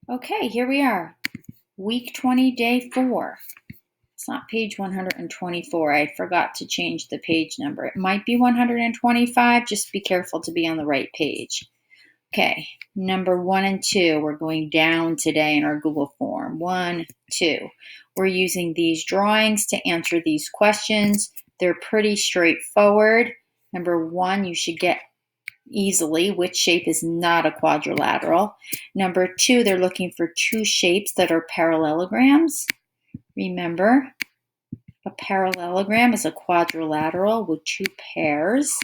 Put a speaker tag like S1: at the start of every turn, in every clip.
S1: Okay, here we are. Week 20, day 4. It's not page 124. I forgot to change the page number. It might be 125. Just be careful to be on the right page. Okay, number 1 and 2. We're going down today in our Google form. 1, 2. We're using these drawings to answer these questions. They're pretty straightforward. Number 1, you should get easily which shape is not a quadrilateral. Number 2, they're looking for two shapes that are parallelograms. Remember, a parallelogram is a quadrilateral with two pairs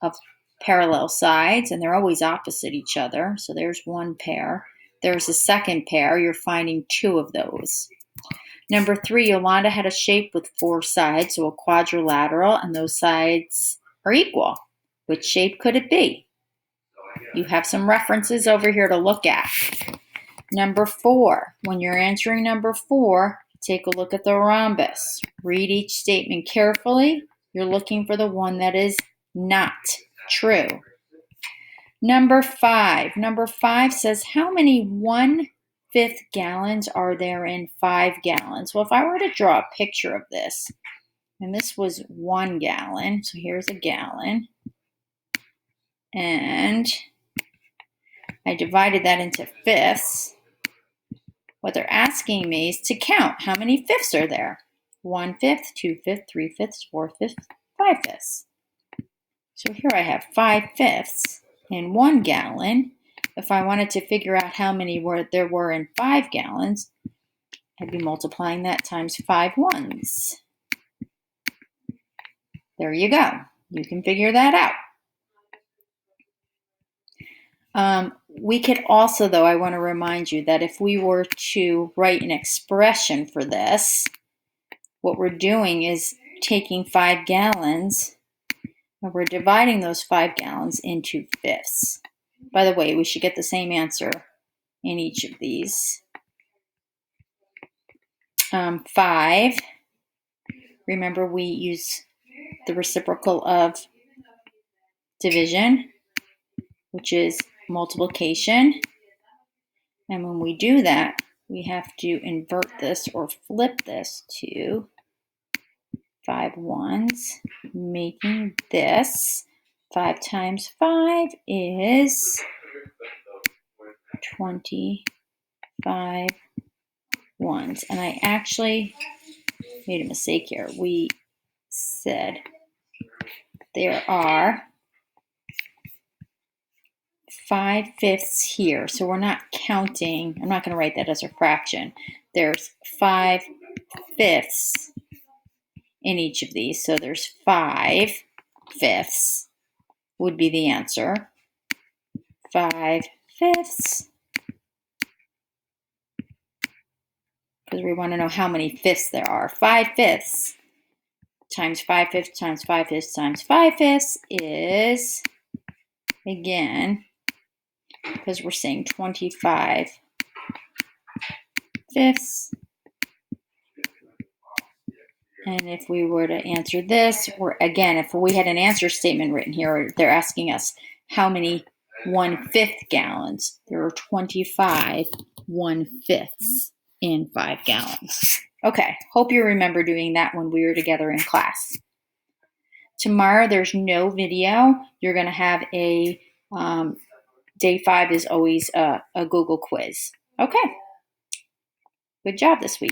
S1: of parallel sides, and they're always opposite each other. So there's one pair. There's a second pair. You're finding two of those. Number 3, Yolanda had a shape with 4 sides, so a quadrilateral, and those sides are equal. Which shape could it be? You have some references over here to look at. Number 4, when you're answering number 4, take a look at the rhombus. Read each statement carefully. You're looking for the one that is not true. Number 5. Number 5 says, how many 1/5 gallons are there in 5 gallons? Well, if I were to draw a picture of this, and this was 1 gallon, so here's a gallon, and I divided that into fifths. What they're asking me is to count how many fifths are there. 1/5, 2/5, 3/5, 4/5, 5/5. So here I have 5/5 in 1 gallon. If I wanted to figure out how many there were in 5 gallons, I'd be multiplying that times 5 ones. There you go. You can figure that out. We could also, though, I want to remind you that if we were to write an expression for this, what we're doing is taking 5 gallons and we're dividing those 5 gallons into fifths. By the way, we should get the same answer in each of these. 5, remember we use the reciprocal of division, which is multiplication. And when we do that, we have to invert this or flip this to 5 ones, making this 5 times 5 is 25 ones. And I actually made a mistake here. We said there are 5/5 here. So we're not counting. I'm not going to write that as a fraction. There's 5/5 in each of these. So there's 5/5 would be the answer. 5/5. Because we want to know how many fifths there are. 5/5 times 5/5 times 5/5 times 5/5 is, again, because we're saying 25/5. And if we were to answer this, again, if we had an answer statement written here, they're asking us how many 1/5 gallons. There are 25 1/5 in 5 gallons. Okay, hope you remember doing that when we were together in class. Tomorrow there's no video. You're going to have a day 5 is always a Google quiz. Okay, good job this week.